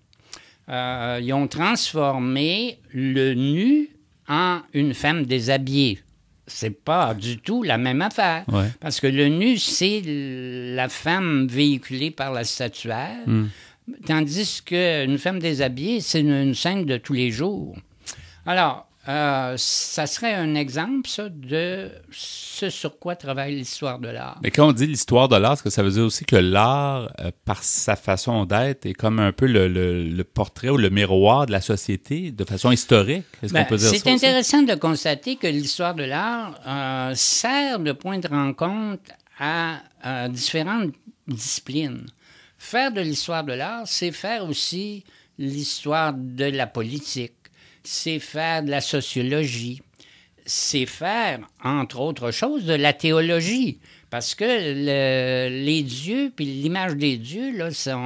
Speaker 7: Ils ont transformé le nu en une femme déshabillée. C'est pas du tout la même affaire. Ouais. Parce que le nu, c'est la femme véhiculée par la statuaire, tandis qu'une femme déshabillée, c'est une scène de tous les jours. Alors, ça serait un exemple, ça, de ce sur quoi travaille l'histoire de l'art.
Speaker 1: Mais quand on dit l'histoire de l'art, est-ce que ça veut dire aussi que l'art, par sa façon d'être, est comme un peu le portrait ou le miroir de la société de façon historique? Est-ce qu'on peut dire ça
Speaker 7: c'est intéressant de constater que l'histoire de l'art sert de point de rencontre à différentes disciplines. Faire de l'histoire de l'art, c'est faire aussi l'histoire de la politique, c'est faire de la sociologie, c'est faire, entre autres choses, de la théologie. Parce que les dieux puis l'image des dieux, là, ça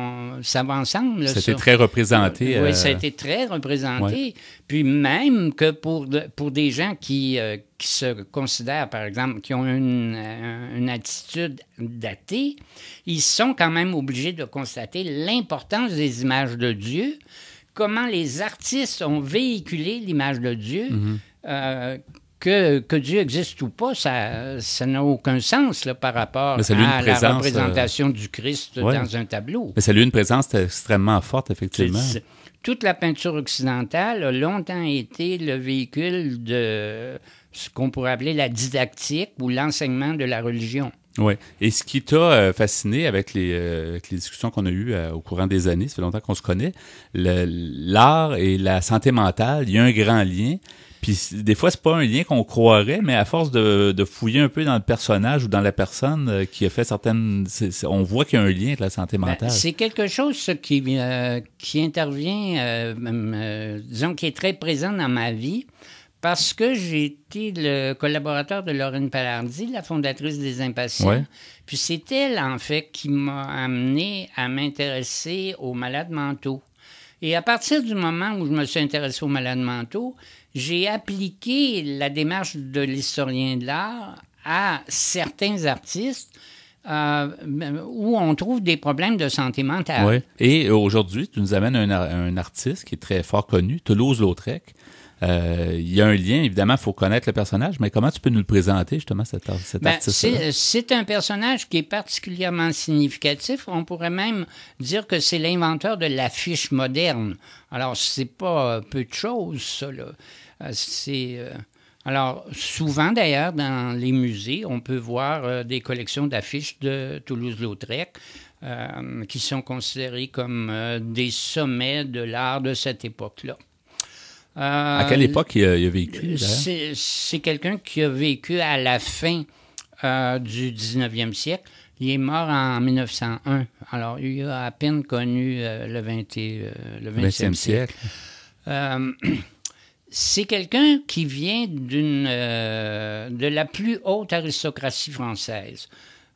Speaker 7: va ensemble. Là,
Speaker 1: c'était très représenté.
Speaker 7: Oui, ça a été très représenté. Ouais. Puis même que pour des gens qui se considèrent, par exemple, qui ont une attitude d'athée, ils sont quand même obligés de constater l'importance des images de Dieu, comment les artistes ont véhiculé l'image de Dieu. Que Dieu existe ou pas, ça n'a aucun sens là, par rapport à la représentation du Christ dans un tableau.
Speaker 1: Mais ça a eu une présence extrêmement forte, effectivement.
Speaker 7: Toute la peinture occidentale a longtemps été le véhicule de ce qu'on pourrait appeler la didactique ou l'enseignement de la religion.
Speaker 1: Oui. Et ce qui t'a fasciné avec les discussions qu'on a eues au courant des années, ça fait longtemps qu'on se connaît, l'art et la santé mentale, il y a un grand lien. Puis des fois, c'est pas un lien qu'on croirait, mais à force de fouiller un peu dans le personnage ou dans la personne qui a fait certaines... on voit qu'il y a un lien avec la santé mentale.
Speaker 7: C'est quelque chose qui intervient, disons, qui est très présent dans ma vie, parce que j'ai été le collaborateur de Lorraine Palardy, la fondatrice des Impatients. Ouais. Puis c'est elle, en fait, qui m'a amené à m'intéresser aux malades mentaux. Et à partir du moment où je me suis intéressé aux malades mentaux, j'ai appliqué la démarche de l'historien de l'art à certains artistes où on trouve des problèmes de santé mentale.
Speaker 1: Oui. Et aujourd'hui, tu nous amènes un artiste qui est très fort connu, Toulouse-Lautrec. Il y a un lien, évidemment, il faut connaître le personnage, mais comment tu peux nous le présenter, justement, cet artiste-là?
Speaker 7: C'est un personnage qui est particulièrement significatif. On pourrait même dire que c'est l'inventeur de l'affiche moderne. Alors, c'est pas peu de choses, ça, là. Alors, souvent, d'ailleurs, dans les musées, on peut voir des collections d'affiches de Toulouse-Lautrec qui sont considérées comme des sommets de l'art de cette époque-là.
Speaker 1: À quelle époque il a vécu?
Speaker 7: C'est quelqu'un qui a vécu à la fin du 19e siècle. Il est mort en 1901. Alors, il a à peine connu le 20e siècle. C'est quelqu'un qui vient de la plus haute aristocratie française.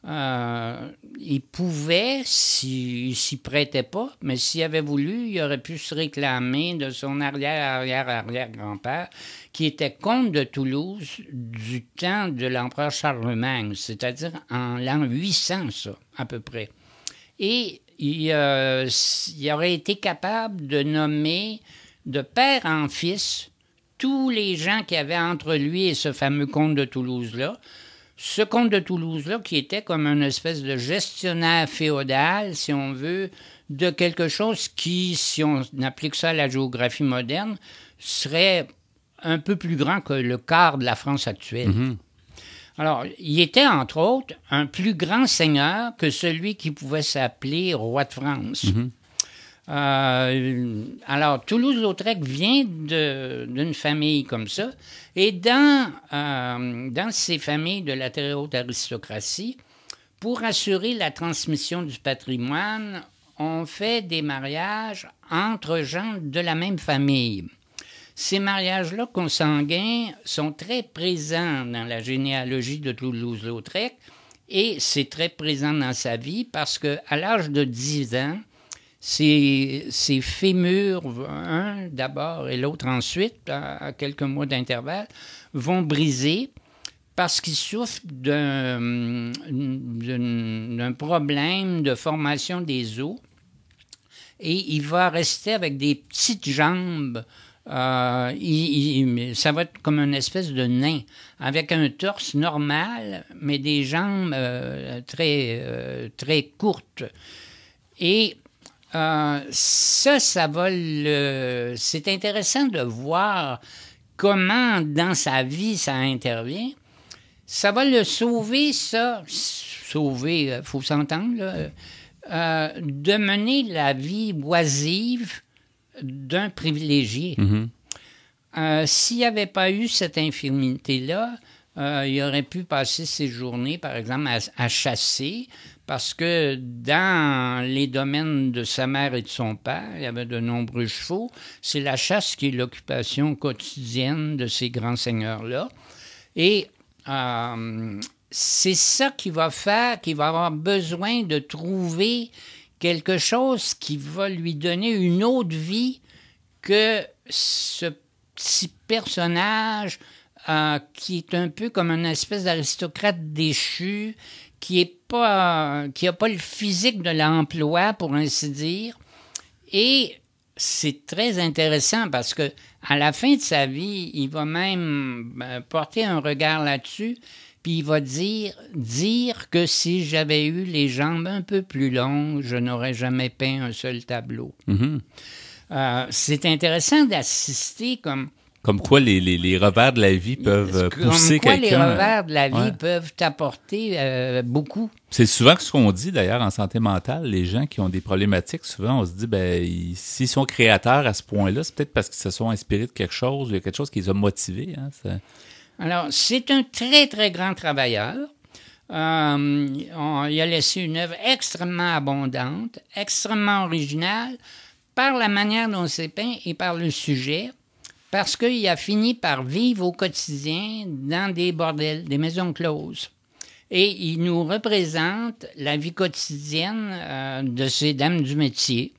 Speaker 7: Il pouvait, s'il s'y prêtait pas, mais s'il avait voulu, il aurait pu se réclamer de son arrière-arrière-arrière-grand-père, qui était comte de Toulouse du temps de l'empereur Charlemagne, c'est-à-dire en l'an 800, ça, à peu près. Et il aurait été capable de nommer de père en fils tous les gens qui avaient entre lui et ce fameux comte de Toulouse-là. Ce comte de Toulouse-là, qui était comme une espèce de gestionnaire féodal, si on veut, de quelque chose qui, si on applique ça à la géographie moderne, serait un peu plus grand que le quart de la France actuelle. Mm-hmm. Alors, il était, entre autres, un plus grand seigneur que celui qui pouvait s'appeler roi de France. Mm-hmm. Alors, Toulouse-Lautrec vient d'une famille comme ça. Et dans ces familles de la très haute aristocratie, pour assurer la transmission du patrimoine, on fait des mariages entre gens de la même famille. Ces mariages-là consanguins sont très présents dans la généalogie de Toulouse-Lautrec et c'est très présent dans sa vie parce qu'à l'âge de 10 ans, ses fémurs, un d'abord et l'autre ensuite, à quelques mois d'intervalle, vont briser parce qu'il souffre d'un problème de formation des os et il va rester avec des petites jambes. Ça va être comme une espèce de nain, avec un torse normal, mais des jambes très courtes. Et ça va c'est intéressant de voir comment dans sa vie ça intervient, ça va le sauver, sauver, il faut s'entendre, là, de mener la vie oisive d'un privilégié. S'il n'y avait pas eu cette infirmité-là, il aurait pu passer ses journées, par exemple, à chasser, parce que dans les domaines de sa mère et de son père, il y avait de nombreux chevaux. C'est la chasse qui est l'occupation quotidienne de ces grands seigneurs-là. Et c'est ça qui va faire qu'il va avoir besoin de trouver quelque chose qui va lui donner une autre vie que ce petit personnage qui est un peu comme une espèce d'aristocrate déchu, qui a pas le physique de l'emploi, pour ainsi dire. Et c'est très intéressant parce que à la fin de sa vie, il va même porter un regard là-dessus, puis il va dire que si j'avais eu les jambes un peu plus longues, je n'aurais jamais peint un seul tableau. C'est intéressant d'assister
Speaker 1: Comme quoi les revers de la vie peuvent pousser quelqu'un.
Speaker 7: Comme quoi les revers de la vie peuvent t'apporter beaucoup.
Speaker 1: C'est souvent ce qu'on dit d'ailleurs en santé mentale. Les gens qui ont des problématiques, souvent on se dit, s'ils sont créateurs à ce point-là, c'est peut-être parce qu'ils se sont inspirés de quelque chose, il y a quelque chose qui les a motivés.
Speaker 7: Alors, c'est un très, très grand travailleur. Il a laissé une œuvre extrêmement abondante, extrêmement originale, par la manière dont c'est peint et par le sujet. Parce qu'il a fini par vivre au quotidien dans des bordels, des maisons closes. Et il nous représente la vie quotidienne de ces dames du métier.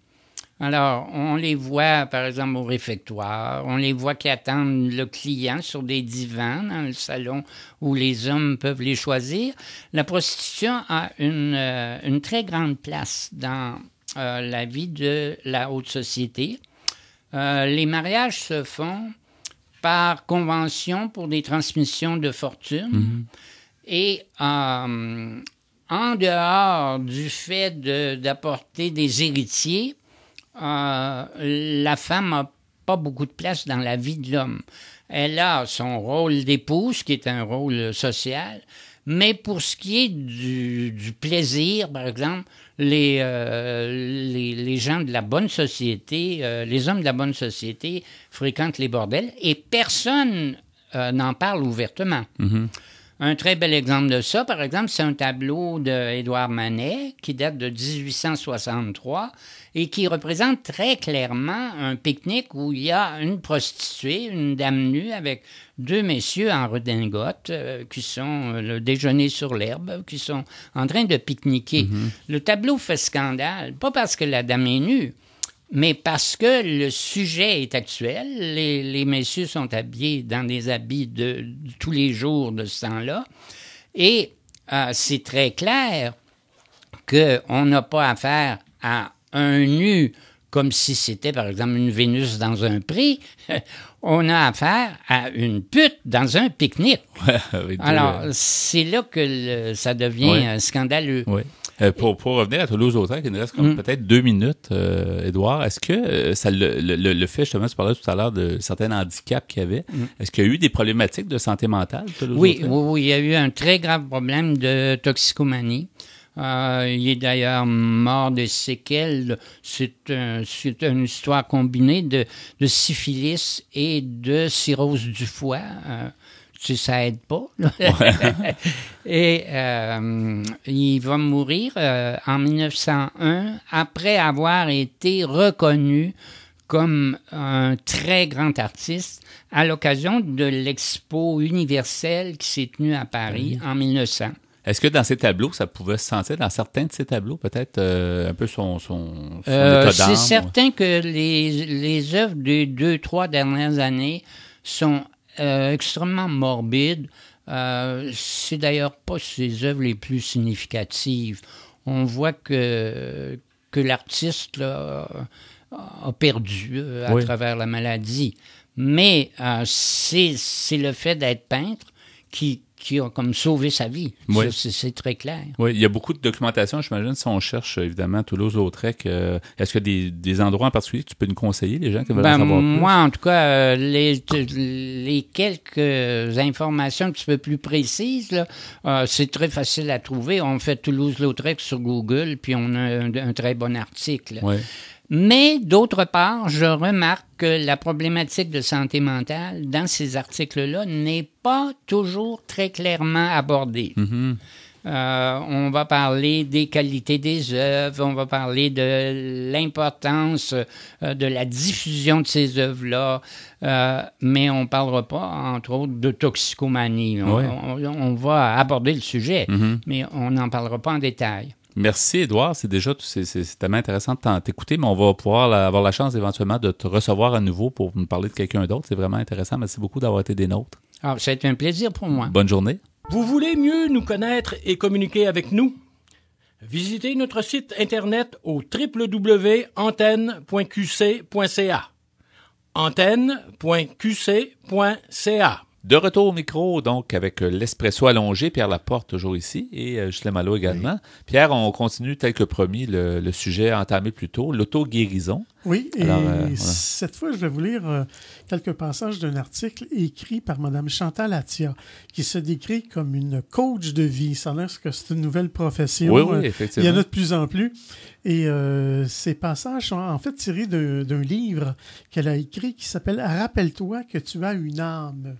Speaker 7: Alors, on les voit, par exemple, au réfectoire. On les voit qui attendent le client sur des divans dans le salon où les hommes peuvent les choisir. La prostitution a une très grande place dans la vie de la haute société. Les mariages se font par convention pour des transmissions de fortune. Et en dehors du fait d'apporter des héritiers, la femme n'a pas beaucoup de place dans la vie de l'homme. Elle a son rôle d'épouse, qui est un rôle social, mais pour ce qui est du plaisir, par exemple, les gens de la bonne société, les hommes de la bonne société fréquentent les bordels et personne n'en parle ouvertement. Un très bel exemple de ça, par exemple, c'est un tableau d'Édouard Manet qui date de 1863 et qui représente très clairement un pique-nique où il y a une prostituée, une dame nue avec deux messieurs en redingote qui sont le déjeuner sur l'herbe, qui sont en train de pique-niquer. Le tableau fait scandale, pas parce que la dame est nue, mais parce que le sujet est actuel. Les messieurs sont habillés dans des habits de tous les jours de ce temps-là. Et c'est très clair qu'on n'a pas affaire à un nu comme si c'était, par exemple, une Vénus dans un pré. On a affaire à une pute dans un pique-nique. Alors, c'est là que ça devient scandaleux.
Speaker 1: Pour revenir à Toulouse-Lautrec, il nous reste peut-être 2 minutes, Édouard. Est-ce que ça le fait, justement, tu parlais tout à l'heure de certains handicaps qu'il y avait. Est-ce qu'il y a eu des problématiques de santé mentale, Toulouse-Lautrec? Oui,
Speaker 7: il y a eu un très grave problème de toxicomanie. Il est d'ailleurs mort des séquelles. C'est une histoire combinée de syphilis et de cirrhose du foie. Ça aide pas. Et il va mourir en 1901 après avoir été reconnu comme un très grand artiste à l'occasion de l'Expo universelle qui s'est tenue à Paris en 1900.
Speaker 1: Est-ce que dans ces tableaux, ça pouvait se sentir, dans certains de ces tableaux, peut-être un peu son état d'âme?
Speaker 7: C'est certain que les œuvres des 2-3 dernières années sont extrêmement morbides. C'est d'ailleurs pas ses œuvres les plus significatives. On voit que l'artiste là, a perdu à travers la maladie. Mais c'est le fait d'être peintre qui qui a comme sauvé sa vie.
Speaker 1: Oui.
Speaker 7: C'est très clair.
Speaker 1: Oui, il y a beaucoup de documentation, j'imagine, si on cherche évidemment Toulouse-Lautrec. Est-ce qu'il y a des endroits en particulier que tu peux nous conseiller, les gens qui veulent en savoir plus?
Speaker 7: Moi, en tout cas, les quelques informations un petit peu plus précises, là, c'est très facile à trouver. On fait Toulouse-Lautrec sur Google, puis on a un très bon article.
Speaker 1: Oui.
Speaker 7: Mais, d'autre part, je remarque que la problématique de santé mentale, dans ces articles-là, n'est pas toujours très clairement abordée.
Speaker 1: Mm-hmm.
Speaker 7: On va parler des qualités des œuvres, on va parler de l'importance de la diffusion de ces œuvres-là, mais on ne parlera pas, entre autres, de toxicomanie. On va aborder le sujet, mais on n'en parlera pas en détail.
Speaker 1: Merci, Édouard. C'est tellement intéressant de t'écouter, mais on va pouvoir avoir la chance éventuellement de te recevoir à nouveau pour nous parler de quelqu'un d'autre. C'est vraiment intéressant. Merci beaucoup d'avoir été des nôtres.
Speaker 7: Alors, c'est un plaisir pour moi.
Speaker 1: Bonne journée.
Speaker 8: Vous voulez mieux nous connaître et communiquer avec nous? Visitez notre site Internet au www.antenne.qc.ca. antenne.qc.ca.
Speaker 1: De retour au micro, donc, avec l'Espresso allongé, Pierre Laporte, toujours ici, et Ghislain Malo également. Oui. Pierre, on continue, tel que promis, le sujet entamé plus tôt, l'auto-guérison.
Speaker 5: Oui, et cette fois, je vais vous lire quelques passages d'un article écrit par Mme Chantal Atia, qui se décrit comme une coach de vie. Ça a l'air que c'est une nouvelle profession.
Speaker 1: Oui, effectivement.
Speaker 5: Il y en a de plus en plus. Et ces passages sont en fait tirés d'un livre qu'elle a écrit qui s'appelle « Rappelle-toi que tu as une âme ».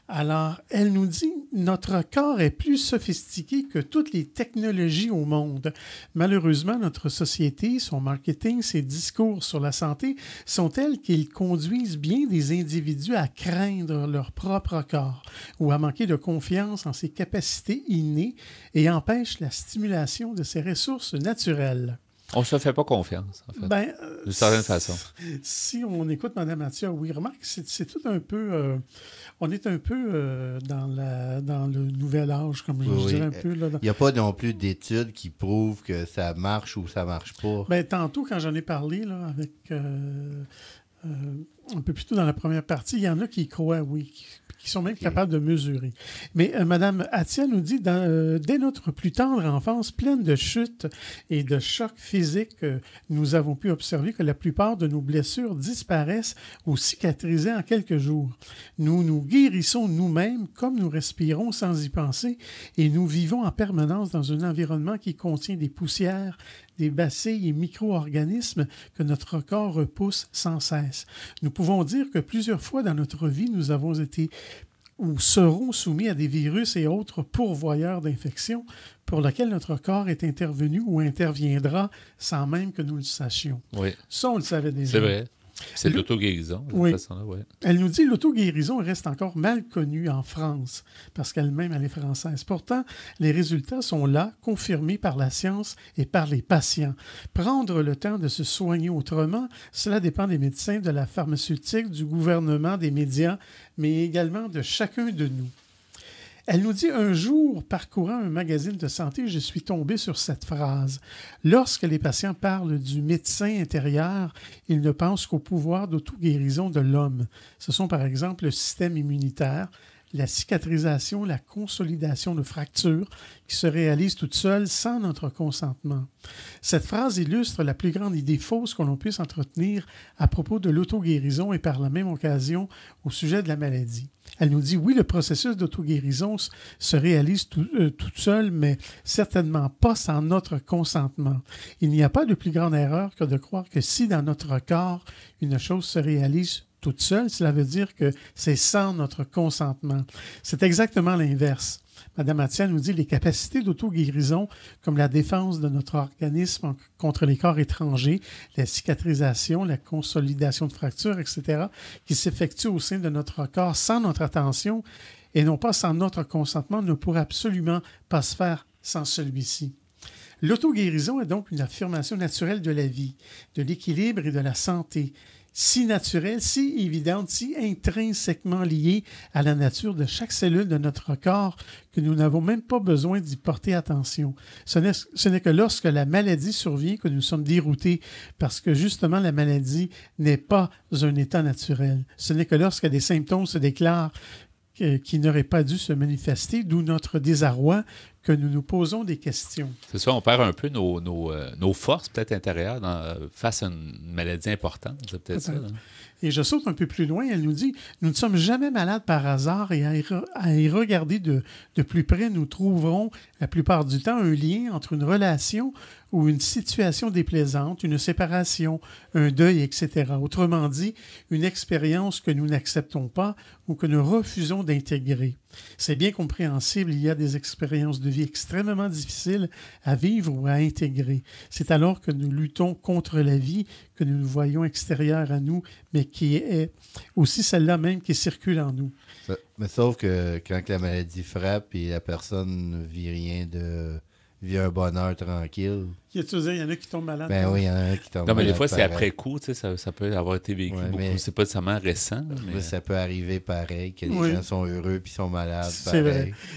Speaker 5: Alors, elle nous dit « Notre corps est plus sophistiqué que toutes les technologies au monde. Malheureusement, notre société, son marketing, ses discours sur la santé sont tels qu'ils conduisent bien des individus à craindre leur propre corps ou à manquer de confiance en ses capacités innées et empêchent la stimulation de ses ressources naturelles. »
Speaker 1: On ne se fait pas confiance, en fait, d'une certaine façon.
Speaker 5: Si on écoute Mme Atia, oui, remarque, c'est tout un peu... on est un peu dans le nouvel âge, comme je dirais un peu. Il
Speaker 6: n'y a pas non plus d'études qui prouvent que ça marche ou ça ne marche pas.
Speaker 5: Tantôt, quand j'en ai parlé là, avec... un peu plus tôt dans la première partie, il y en a qui y croient, oui, qui sont même capables de mesurer. Mais Mme Atia nous dit, dès notre plus tendre enfance, pleine de chutes et de chocs physiques, nous avons pu observer que la plupart de nos blessures disparaissent ou cicatrisaient en quelques jours. Nous nous guérissons nous-mêmes comme nous respirons sans y penser et nous vivons en permanence dans un environnement qui contient des poussières, des bacilles et micro-organismes que notre corps repousse sans cesse. Nous pouvons dire que plusieurs fois dans notre vie, nous avons été ou seront soumis à des virus et autres pourvoyeurs d'infections pour lesquels notre corps est intervenu ou interviendra sans même que nous le sachions.
Speaker 1: Oui.
Speaker 5: Ça, on le savait déjà.
Speaker 1: C'est vrai. C'est l'auto-guérison, de
Speaker 5: oui.
Speaker 1: cette façon-là, oui.
Speaker 5: Elle nous dit que l'auto-guérison reste encore mal connue en France, parce qu'elle-même, elle est française. Pourtant, les résultats sont là, confirmés par la science et par les patients. Prendre le temps de se soigner autrement, cela dépend des médecins, de la pharmaceutique, du gouvernement, des médias, mais également de chacun de nous. Elle nous dit, un jour, parcourant un magazine de santé, je suis tombé sur cette phrase. Lorsque les patients parlent du médecin intérieur, ils ne pensent qu'au pouvoir d'auto-guérison de l'homme. Ce sont par exemple le système immunitaire, la cicatrisation, la consolidation de fractures qui se réalisent toutes seules sans notre consentement. Cette phrase illustre la plus grande idée fausse que l'on puisse entretenir à propos de l'auto-guérison et par la même occasion au sujet de la maladie. Elle nous dit, oui, le processus d'auto-guérison se réalise toute seule, mais certainement pas sans notre consentement. Il n'y a pas de plus grande erreur que de croire que si dans notre corps, une chose se réalise toute seule, cela veut dire que c'est sans notre consentement. C'est exactement l'inverse. Mme Atia nous dit les capacités d'auto-guérison, comme la défense de notre organisme contre les corps étrangers, la cicatrisation, la consolidation de fractures, etc., qui s'effectuent au sein de notre corps sans notre attention et non pas sans notre consentement, ne pourraient absolument pas se faire sans celui-ci. L'auto-guérison est donc une affirmation naturelle de la vie, de l'équilibre et de la santé, si naturelle, si évidente, si intrinsèquement liée à la nature de chaque cellule de notre corps que nous n'avons même pas besoin d'y porter attention. Ce n'est que lorsque la maladie survient que nous sommes déroutés parce que justement la maladie n'est pas un état naturel. Ce n'est que lorsque des symptômes se déclarent qui n'aurait pas dû se manifester, d'où notre désarroi que nous nous posons des questions.
Speaker 1: C'est ça, on perd un peu nos forces peut-être intérieures face à une maladie importante. C'est peut-être ça. Là.
Speaker 5: Et je saute un peu plus loin, elle nous dit « Nous ne sommes jamais malades par hasard et à y regarder de plus près, nous trouverons la plupart du temps un lien entre une relation ou une situation déplaisante, une séparation, un deuil, etc. Autrement dit, une expérience que nous n'acceptons pas ou que nous refusons d'intégrer. C'est bien compréhensible, il y a des expériences de vie extrêmement difficiles à vivre ou à intégrer. C'est alors que nous luttons contre la vie que nous nous voyons extérieure à nous, mais qui est aussi celle-là même qui circule en nous. »
Speaker 6: Mais sauf que quand la maladie frappe et la personne ne vit un bonheur tranquille.
Speaker 5: Il y en a qui tombent malades.
Speaker 6: Ben oui, il y en a qui tombent malades.
Speaker 1: Non, mais des fois, c'est après coup, tu sais, ça peut avoir été vécu beaucoup. C'est pas nécessairement récent. Mais...
Speaker 6: Ça peut arriver pareil, que les gens sont heureux puis sont malades.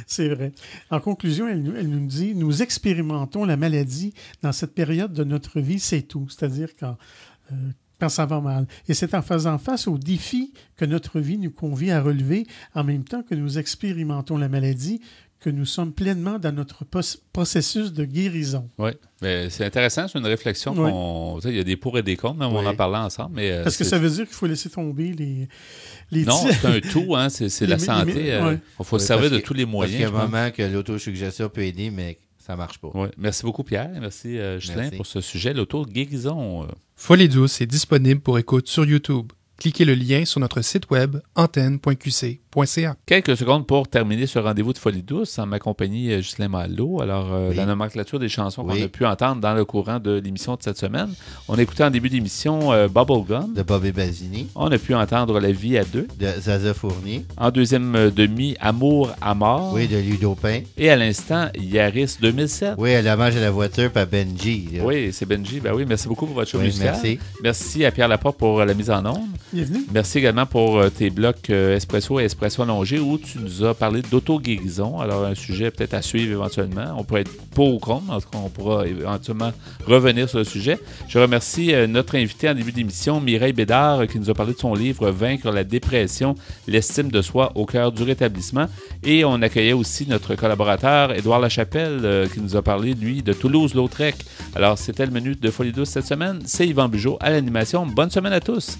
Speaker 5: C'est vrai. En conclusion, elle nous dit, nous expérimentons la maladie dans cette période de notre vie, c'est tout. C'est-à-dire quand ça va mal. Et c'est en faisant face aux défis que notre vie nous convie à relever, en même temps que nous expérimentons la maladie, que nous sommes pleinement dans notre processus de guérison.
Speaker 1: Oui, mais c'est intéressant, c'est une réflexion qu'on... Il y a des pour et des contre, même on en parlait ensemble. Mais,
Speaker 5: parce que ça veut dire qu'il faut laisser tomber les
Speaker 1: non, c'est un tout, hein, c'est la santé. Il faut se servir de tous les moyens.
Speaker 6: Parce qu'il y a un moment que l'autosuggestion peut aider, mais ça ne marche pas.
Speaker 1: Ouais. Merci beaucoup, Pierre. Merci, Ghislain, pour ce sujet, l'auto-guérison.
Speaker 9: Folie douce est disponible pour écoute sur YouTube. Cliquez le lien sur notre site web antenne.qc.ca.
Speaker 1: Quelques secondes pour terminer ce rendez-vous de Folie douce en ma compagnie, Ghislain Mahalo. Alors, la nomenclature des chansons qu'on a pu entendre dans le courant de l'émission de cette semaine. On a écouté en début d'émission Bubblegum
Speaker 6: de Bobby Basini.
Speaker 1: On a pu entendre La vie à deux
Speaker 6: de Zaza Fournier.
Speaker 1: En deuxième demi, Amour à mort.
Speaker 6: Oui, de Ludo Pain.
Speaker 1: Et à l'instant, Yaris 2007.
Speaker 6: Oui, à l'hommage à la voiture par Benji. Là.
Speaker 1: Oui, c'est Benji. Ben oui, merci beaucoup pour votre show musical.
Speaker 6: Merci.
Speaker 1: Merci à Pierre Laporte pour la mise en onde.
Speaker 5: Bienvenue.
Speaker 1: Merci également pour tes blocs Espresso et Espresso allongé où tu nous as parlé d'auto-guérison. Alors, un sujet peut-être à suivre éventuellement. On pourrait être pour ou contre. En tout cas, on pourra éventuellement revenir sur le sujet. Je remercie notre invité en début d'émission, Mireille Bédard, qui nous a parlé de son livre « Vaincre la dépression, l'estime de soi au cœur du rétablissement ». Et on accueillait aussi notre collaborateur, Édouard Lachapelle, qui nous a parlé, lui, de Toulouse-Lautrec. Alors, c'était le menu de Folie douce cette semaine. C'est Yvan Bugeaud à l'animation. Bonne semaine à tous.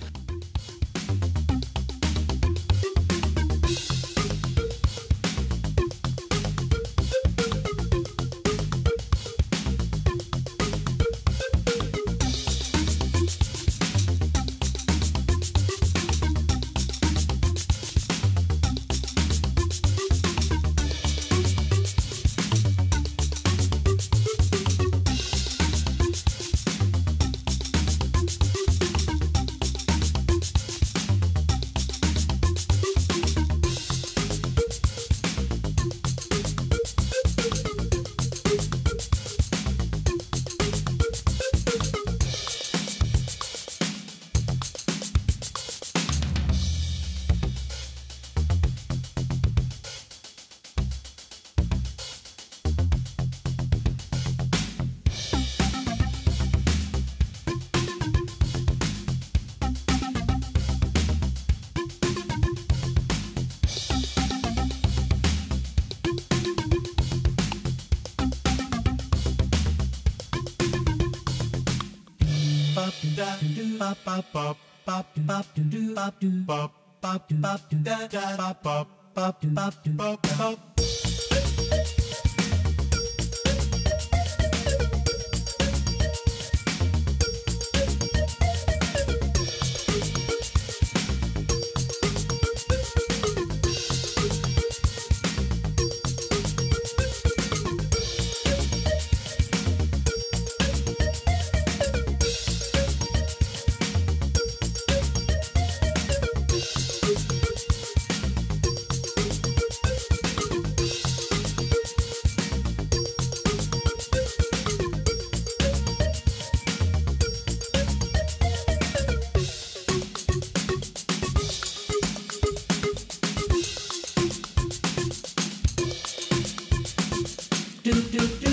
Speaker 10: do do do